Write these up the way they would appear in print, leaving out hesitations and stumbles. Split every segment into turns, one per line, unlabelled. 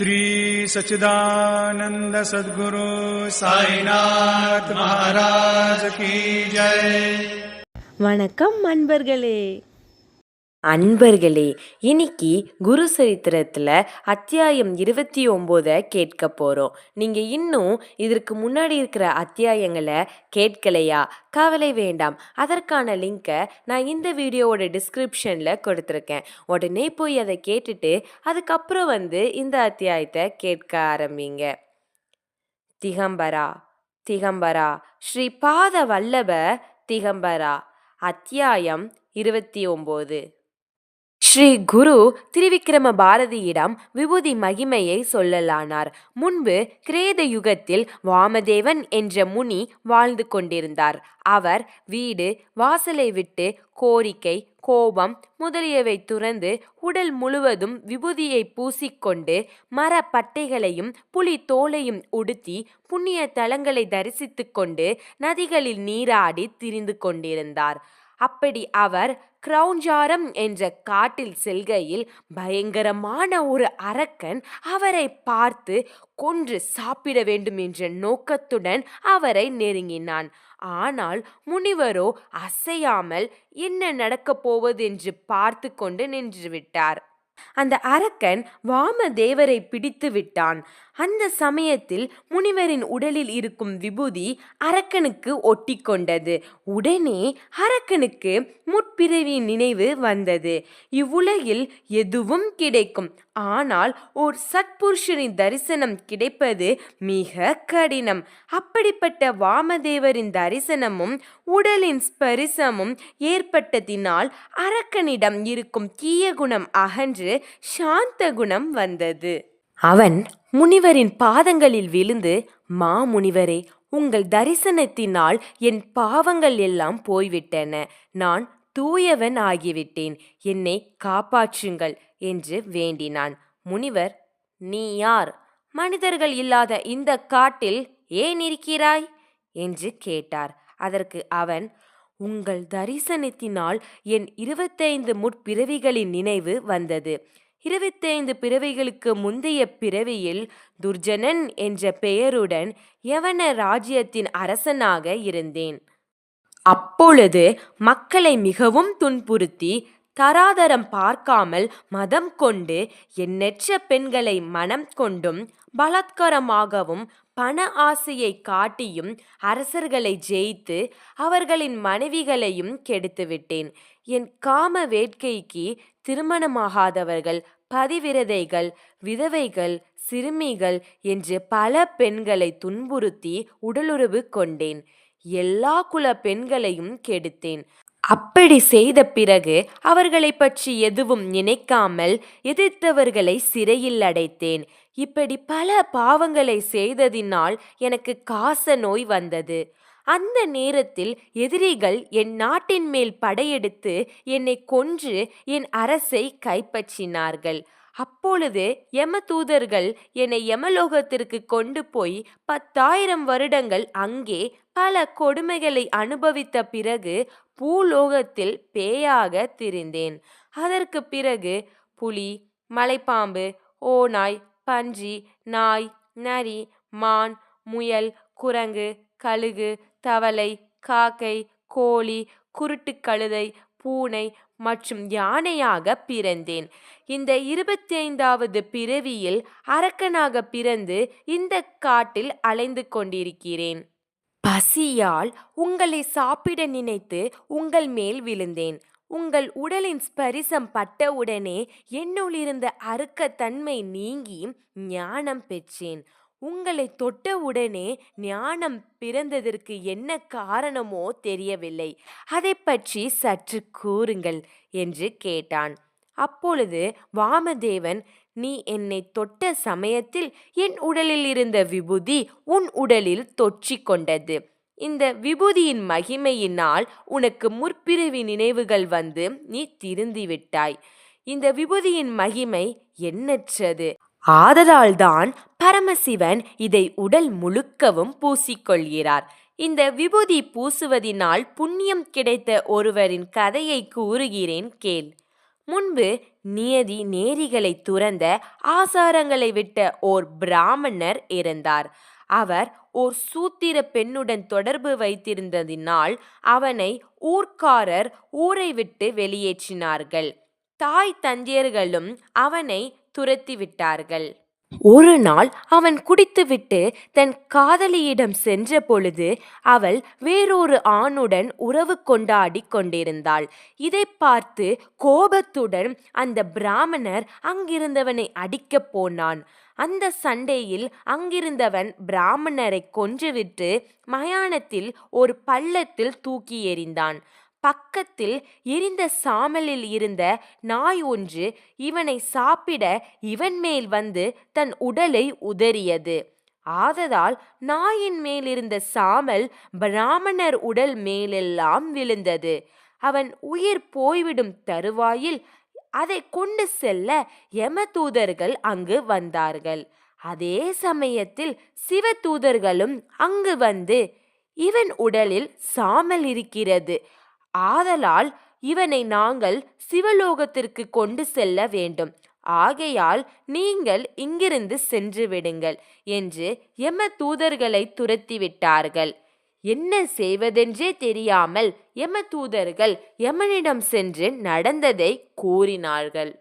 श्री सच्चिदानंद सद्गुरु साईनाथ महाराज की जय.
வணக்கம் அன்பர்களே.
இன்னைக்கு குரு சரித்திரத்துல அத்தியாயம் 29 கேட்க போறோம். நீங்க இன்னும் இதற்கு முன்னாடி இருக்கிற அத்தியாயங்களை கேட்கலையா? கவலை வேண்டாம். அதற்கான லிங்கை நான் இந்த வீடியோவோட டிஸ்கிரிப்ஷன்ல கொடுத்துருக்கேன். உடனே போய் அதை கேட்டுட்டு அதுக்கப்புறம் இந்த அத்தியாயத்தை கேட்க ஆரம்பிங்க. திகம்பரா திகம்பரா ஸ்ரீ பாத வல்லப திகம்பரா. அத்தியாயம் 29. ஸ்ரீ குரு திரிவிக்ரம பாரதியிடம் விபூதி மகிமையை சொல்லலானார். முன்பு கிரேத யுகத்தில் வாமதேவன் என்ற முனி வாழ்ந்து கொண்டிருந்தார். அவர் வீடு வாசலை விட்டு கோரிக்கை, கோபம் முதலியவை துறந்து உடல் முழுவதும் விபூதியை பூசிக்கொண்டு மர பட்டைகளையும் புலி தோலையும் உடுத்தி புண்ணிய தலங்களை தரிசித்து கொண்டு நதிகளில் நீராடி திரிந்து கொண்டிருந்தார். அப்படி அவர் கிரௌஞ்சாரம் என்ற காட்டில் செல்கையில் பயங்கரமான ஒரு அரக்கன் அவரை பார்த்து கொன்று சாப்பிட வேண்டும் என்ற நோக்கத்துடன் அவரை நெருங்கினான். ஆனால் முனிவரோ அசையாமல் என்ன நடக்கப் போவது என்று பார்த்து கொண்டு நின்றுவிட்டார். அந்த அரக்கன் வாமதேவரை பிடித்து விட்டான். அந்த சமயத்தில் முனிவரின் உடலில் இருக்கும் விபூதி அரக்கனுக்கு ஒட்டி கொண்டது. உடனே அரக்கனுக்கு முற்பிறவி நினைவு வந்தது. இவ்வுலகில் எதுவும் கிடைக்கும், ஆனால் ஓர் சத்புருஷனின் தரிசனம் கிடைப்பது மிக கடினம். அப்படிப்பட்ட வாமதேவரின் தரிசனமும் உடலின் ஸ்பரிசமும் ஏற்பட்டதினால் அரக்கனிடம் இருக்கும் தீய குணம் அகன்று சாந்த குணம் வந்தது. அவன் முனிவரின் பாதங்களில் விழுந்து, மாமுனிவரே, உங்கள் தரிசனத்தினால் என் பாவங்கள் எல்லாம் போய்விட்டன. நான் தூயவன் ஆகிவிட்டேன். என்னை காப்பாற்றுங்கள் என்று வேண்டினான். முனிவர், நீ யார்? மனிதர்கள் இல்லாத இந்த காட்டில் ஏன் இருக்கிறாய் என்று கேட்டார். அதற்கு அவன், உங்கள் தரிசனத்தினால் என் 25 முற்பிறவிகளின் நினைவு வந்தது. 25 பிறவிகளுக்கு முந்தைய பிறவியில் துர்ஜனன் என்ற பெயருடன் யவன ராஜ்யத்தின் அரசனாக இருந்தேன். அப்பொழுது மக்களை மிகவும் துன்புறுத்தி தராதரம் பார்க்காமல் மதம் கொண்டு எண்ணற்ற பெண்களை மனம் கொண்டும் பலாத்காரமாகவும் பண ஆசையை காட்டியும் அரசர்களை ஜெயித்து அவர்களின் மனைவிகளையும் கெடுத்துவிட்டேன். என் காம வேட்கைக்கு திருமணமாகாதவர்கள், பதிவிரதைகள், விதவைகள், சிறுமிகள் என்று பல பெண்களை துன்புறுத்தி உடலுறவு கொண்டேன். எல்லா குல பெண்களையும் கெடுத்தேன். அப்படி செய்த பிறகு அவர்களை பற்றி எதுவும் நினைக்காமல் எதிர்த்தவர்களை சிறையில் அடைத்தேன். இப்படி பல பாவங்களை செய்ததினால் எனக்கு காச நோய் வந்தது. அந்த நேரத்தில் எதிரிகள் என் நாட்டின் மேல் படையெடுத்து என்னை கொன்று என் அரசை கைப்பற்றினார்கள். அப்பொழுது யமதூதர்கள் என்னை யமலோகத்திற்கு கொண்டு போய் 10,000 வருடங்கள் அங்கே பல கொடுமைகளை அனுபவித்த பிறகு பூலோகத்தில் பேயாக திரிந்தேன். அதற்கு பிறகு புலி, மலைப்பாம்பு, ஓநாய், பன்றி, நாய், நரி, மான், முயல், குரங்கு, கழுகு, தவளை, காக்கை, கோழி, குருட்டு கழுதை, பூனை மற்றும் யானையாக பிறந்தேன். இந்த 25வது பிறவியில் அரக்கனாக பிறந்து இந்த காட்டில் அலைந்து கொண்டிருக்கிறேன். பசியால் உங்களை சாப்பிட நினைத்து உங்கள் மேல் விழுந்தேன். உங்கள் உடலின் ஸ்பரிசம் பட்டவுடனே என்னுள்ளிருந்த அறுக்க தன்மை நீங்கி ஞானம் பெற்றேன். உங்களை தொட்டவுடனே ஞானம் பிறந்ததற்கு என்ன காரணமோ தெரியவில்லை. அதை பற்றி சற்று கூறுங்கள் என்று கேட்டான். அப்பொழுது வாமதேவன், நீ என்னை தொட்ட சமயத்தில் என் உடலில் இருந்த விபூதி உன் உடலில் தொற்றிக் கொண்டது. இந்த விபூதியின் மகிமையினால் உனக்கு முற்பிறவி நினைவுகள் வந்து நீ திருந்திவிட்டாய். இந்த விபூதியின் மகிமை எண்ணற்றது. ஆதலால்தான் பரமசிவன் இதை உடல் முழுக்கவும் பூசிக்கொள்கிறார். இந்த விபூதி பூசுவதினால் புண்ணியம் கிடைத்த ஒருவரின் கதையை கூறுகிறேன் கேள். முன்பு நியதி நேரிகளை துறந்த ஆசாரங்களை விட்ட ஓர் பிராமணர் இருந்தார். அவர் ஓர் சூத்திர பெண்ணுடன் தொடர்பு வைத்திருந்ததினால் அவனை ஊர்க்காரர் ஊரை விட்டு வெளியேற்றினார்கள். தாய் தந்தையர்களும் அவனை துரத்தி விட்டார்கள். ஒரு நாள் அவன் குடித்துவிட்டு தன் காதலியிடம் சென்ற பொழுது அவள் வேறொரு ஆணுடன் உறவு கொண்டாடி கொண்டிருந்தாள். இதை பார்த்து கோபத்துடன் அந்த பிராமணர் அங்கிருந்தவனை அடிக்கப் போனான். அந்த சண்டையில் அங்கிருந்தவன் பிராமணரை கொன்றுவிட்டு மயானத்தில் ஒரு பள்ளத்தில் தூக்கி எறிந்தான். பக்கத்தில் எரிந்த சாம்பலில் இருந்த நாய் ஒன்று இவனை சாப்பிட இவன் மேல் வந்து தன் உடலை உதறியது. ஆததால் நாயின் மேலிருந்த சாம்பல் பிராமணர் உடல் மேலெல்லாம் விழுந்தது. அவன் உயிர் போய்விடும் தருவாயில் அதை கொண்டு செல்ல யமதூதர்கள் அங்கு வந்தார்கள். அதே சமயத்தில் சிவதூதர்களும் அங்கு வந்து, இவன் உடலில் சாம்பல் இருக்கிறது, ஆதலால் இவனை நாங்கள் சிவலோகத்திற்கு கொண்டு செல்ல வேண்டும், ஆகையால் நீங்கள் இங்கிருந்து சென்று விடுங்கள் என்று யம தூதர்களை துரத்திவிட்டார்கள். என்ன செய்வதென்றே தெரியாமல் யம தூதர்கள் யமனிடம் சென்று நடந்ததை கூறினார்கள்.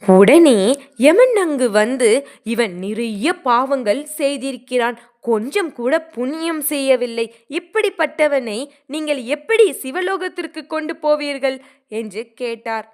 உடனே யமன் அங்கு வந்து, இவன் நிறைய பாவங்கள் செய்திருக்கிறான், கொஞ்சம் கூட புண்ணியம் செய்யவில்லை, இப்படிப்பட்டவனை நீங்கள் எப்படி சிவலோகத்திற்கு கொண்டு போவீர்கள் என்று கேட்டார்.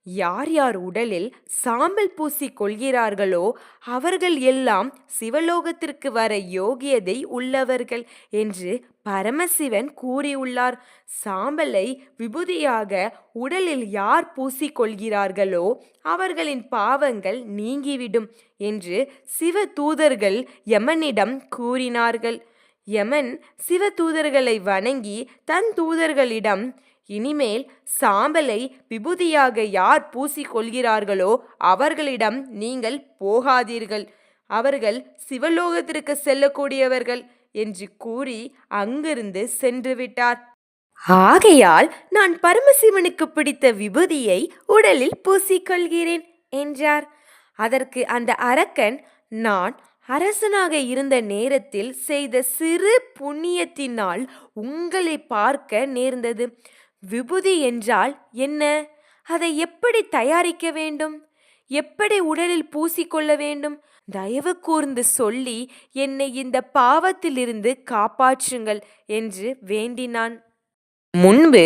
யார் யார் உடலில் சாம்பல் பூசி கொள்கிறார்களோ அவர்கள் எல்லாம் சிவலோகத்திற்கு வர யோகியதை உள்ளவர்கள் என்று பரமசிவன் கூறியுள்ளார். சாம்பலை விபூதியாக உடலில் யார் பூசிக்கொள்கிறார்களோ அவர்களின் பாவங்கள் நீங்கிவிடும் என்று சிவ தூதர்கள் யமனிடம் கூறினார்கள். யமன் சிவ தூதர்களை வணங்கி தன் தூதர்களிடம், இனிமேல் சாம்பலை விபூதியாக யார் பூசிக்கொள்கிறார்களோ அவர்களிடம் நீங்கள் போகாதீர்கள், அவர்கள் சிவலோகத்திற்கு செல்லக்கூடியவர்கள் என்று கூறி அங்கிருந்து சென்று விட்டார். ஆகையால் நான் பரமசிவனுக்கு பிடித்த விபூதியை உடலில் பூசிக்கொள்கிறேன் என்றார். அதற்கு அந்த அரக்கன், நான் அரசனாக இருந்த நேரத்தில் செய்த சிறு புண்ணியத்தினால் உங்களை பார்க்க நேர்ந்தது. விபூதி என்றால் என்ன? அதை எப்படி தயாரிக்க வேண்டும்? எப்படி உடலில் பூசிக்கொள்ள வேண்டும்? தயவு கூர்ந்து சொல்லி என்னை இந்த பாவத்திலிருந்து காப்பாற்றுங்கள் என்று வேண்டினான். முன்பு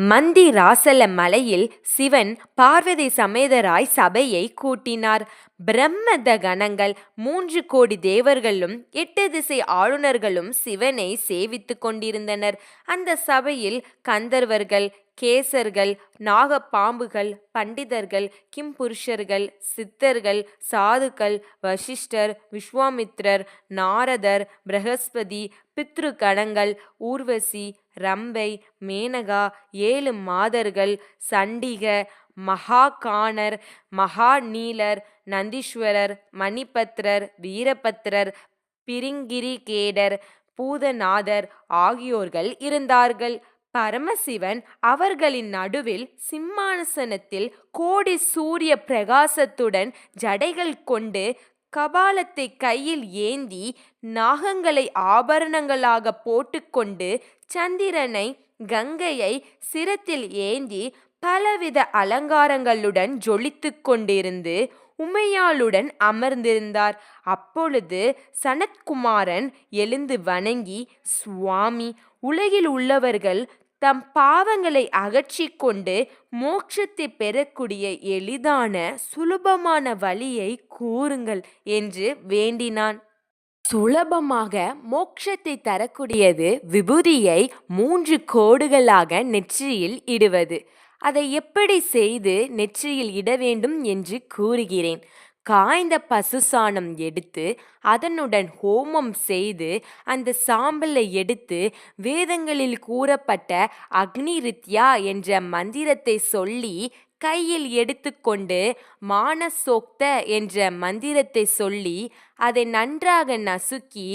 மந்திராசல மலையில் சிவன் பார்வதி சமேதராய் சபையை கூட்டினார். பிரம்மத கணங்கள் 3 கோடி தேவர்களும் 8 திசை ஆளுநர்களும் சிவனை சேவித்துக் கொண்டிருந்தனர். அந்த சபையில் கந்தர்வர்கள், கேசர்கள், நாகப்பாம்புகள், பண்டிதர்கள், கிம்புருஷர்கள், சித்தர்கள், சாதுக்கள், வசிஷ்டர், விஸ்வாமித்ரர், நாரதர், பிரகஸ்பதி, பித்ரு கணங்கள், ஊர்வசி, ரம்பை, மேனகா, 7 மாதர்கள், சண்டிக, மகாகாணர், மகாநீலர், நந்தீஸ்வரர், மணிபத்ரர், வீரபத்ரர், பிரிங்கிரிகேடர், பூதநாதர் ஆகியோர்கள் இருந்தார்கள். பரமசிவன் அவர்களின் நடுவில் சிம்மாசனத்தில் கோடி சூரிய பிரகாசத்துடன் ஜடைகள் கொண்டு கபாலத்தை கையில் ஏந்தி நாகங்களை ஆபரணங்களாக போட்டுக்கொண்டு சந்திரனை கங்கையை சிரத்தில் ஏந்தி பலவித அலங்காரங்களுடன் ஜொலித்து கொண்டிருந்து உமையாளுடன் அமர்ந்திருந்தார். அப்பொழுது சனத்குமாரன் எழுந்து வணங்கி, சுவாமி, உலகில் உள்ளவர்கள் தம் பாவங்களை அகற்றிக் கொண்டு மோட்சத்தை பெறக்கூடிய எளிதான சுலபமான வழியை கூறுங்கள் என்று வேண்டினான். சுலபமாக மோட்சத்தை தரக்கூடியது விபூதியை 3 கோடுகளாக நெற்றியில் இடுவது. அதை எப்படி செய்து நெற்றியில் இட வேண்டும் என்று கூறுகிறேன். காய்ந்த பசு சாணம் எடுத்து அதனுடன் ஹோமம் செய்து அந்த சாம்பலை எடுத்து வேதங்களில் கூறப்பட்ட அக்னிரித்யா என்ற மந்திரத்தை சொல்லி கையில் எடுத்துக்கொண்டு மானசோக்த என்ற மந்திரத்தை சொல்லி அதை நன்றாக நசுக்கி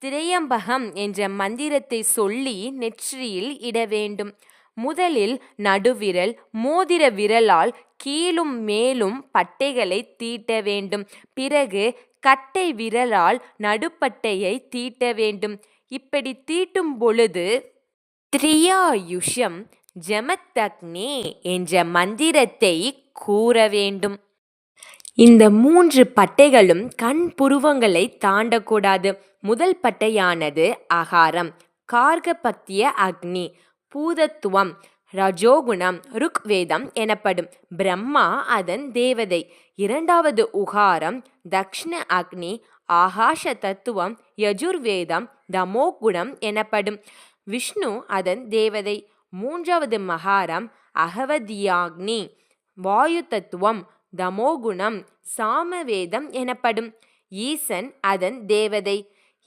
திரையம்பகம் என்ற மந்திரத்தை சொல்லி நெற்றியில் இட வேண்டும். முதலில் நடுவிரல், மோதிர விரலால் கீழும் மேலும் பட்டைகளை தீட்ட வேண்டும். பிறகு கட்டை விரலால் நடுப்பட்டையை தீட்ட வேண்டும். இப்படி தீட்டும் பொழுது த்ரியாயுஷம் ஜமத்தக்னே என்ற மந்திரத்தை கூற வேண்டும். இந்த 3 பட்டைகளும் கண் புருவங்களை தாண்டக்கூடாது. முதல் பட்டையானது அகாரம், கார்கபத்திய அக்னி, பூதத்துவம், ரஜோகுணம், ருக்வேதம் எனப்படும். பிரம்மா அதன் தேவதை. இரண்டாவது உகாரம் தக்ஷ்ண அக்னி, ஆகாஷ தத்துவம், யஜுர்வேதம், தமோகுணம் எனப்படும். விஷ்ணு அதன் தேவதை. மூன்றாவது மகாரம் அகவதியாக்னி, வாயு தத்துவம், தமோகுணம், சாமவேதம் எனப்படும். ஈசன் அதன் தேவதை.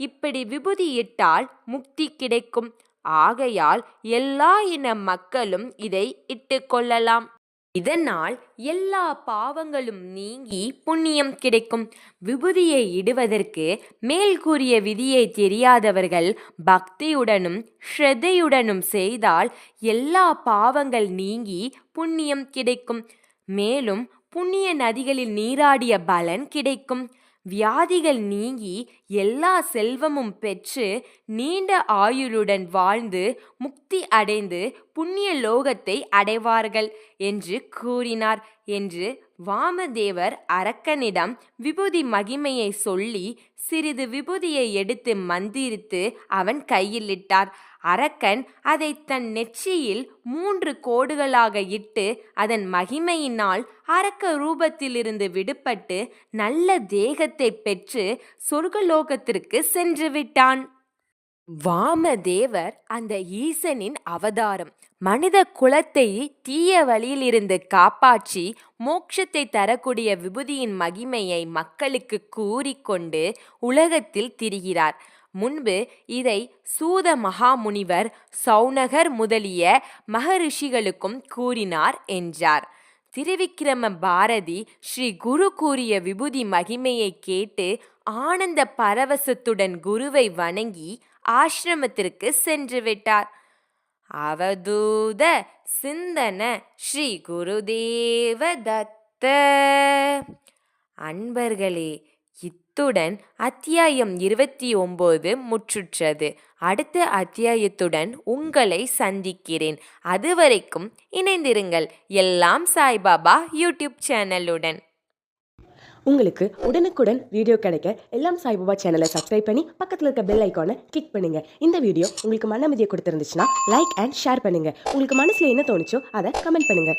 இப்படி விபூதியிட்டால் முக்தி கிடைக்கும். ஆகையால் எல்லா இன மக்களும் இதை இட்டுக்கொள்ளலாம். இதனால் எல்லா பாவங்களும் நீங்கி புண்ணியம் கிடைக்கும். விபூதியை இடுவதற்கு மேல் கூறிய விதியை தெரியாதவர்கள் பக்தியுடனும் ஸ்ரத்தையுடனும் செய்தால் எல்லா பாவங்கள் நீங்கி புண்ணியம் கிடைக்கும். மேலும் புண்ணிய நதிகளில் நீராடிய பலன் கிடைக்கும். வியாதிகள் நீங்கி எல்லா செல்வமும் பெற்று நீண்ட ஆயுளுடன் வாழ்ந்து முக்தி அடைந்து புண்ணிய லோகத்தை அடைவார்கள் என்று கூறினார் என்று வாமதேவர் அரக்கனிடம் விபூதி மகிமையை சொல்லி சிறிது விபூதியை எடுத்து மந்திரித்து அவன் கையிலிட்டார். அரக்கன் அதை தன் நெற்றியில் 3 கோடுகளாக இட்டு அதன் மகிமையினால் அரக்க ரூபத்திலிருந்து விடுபட்டு நல்ல தேகத்தை பெற்று சொர்க்கலோகத்திற்கு சென்று விட்டான். வாமதேவர் அந்த ஈசனின் அவதாரம். மனித குலத்தை தீய வழியிலிருந்து காப்பாற்றி மோட்சத்தை தரக்கூடிய விபூதியின் மகிமையை மக்களுக்கு கூறிக்கொண்டு உலகத்தில் திரிகிறார். முன்பு இதை சூத மகாமுனிவர், சௌனகர் முதலிய மகரிஷிகளுக்கும் கூறினார் என்றார். திருவிக்கிரம பாரதி ஸ்ரீ குரு கூறிய விபூதி மகிமையை கேட்டு ஆனந்த பரவசத்துடன் குருவை வணங்கி ஆசிரமத்திற்கு சென்று விட்டார். அவதூத சிந்தன ஸ்ரீ குருதேவ தத்த. அன்பர்களே, இத்துடன் அத்தியாயம் 29 முற்றுற்றது. அடுத்த அத்தியாயத்துடன் உங்களை சந்திக்கிறேன். அதுவரைக்கும் இணைந்திருங்கள் எல்லாம் சாய்பாபா யூடியூப் சேனலுடன்.
உங்களுக்கு உடனுக்குடன் வீடியோ கிடைக்க எல்லாம் சாய்பாபா சேனலை சப்ஸ்கிரைப் பண்ணி பக்கத்தில் இருக்க பெல் ஐக்கானை கிளிக் பண்ணுங்க. இந்த வீடியோ உங்களுக்கு மன அமைதியை கொடுத்திருந்துச்சுன்னா லைக் அண்ட் ஷேர் பண்ணுங்க. உங்களுக்கு மனசுல என்ன தோணுச்சோ அதை கமெண்ட் பண்ணுங்க.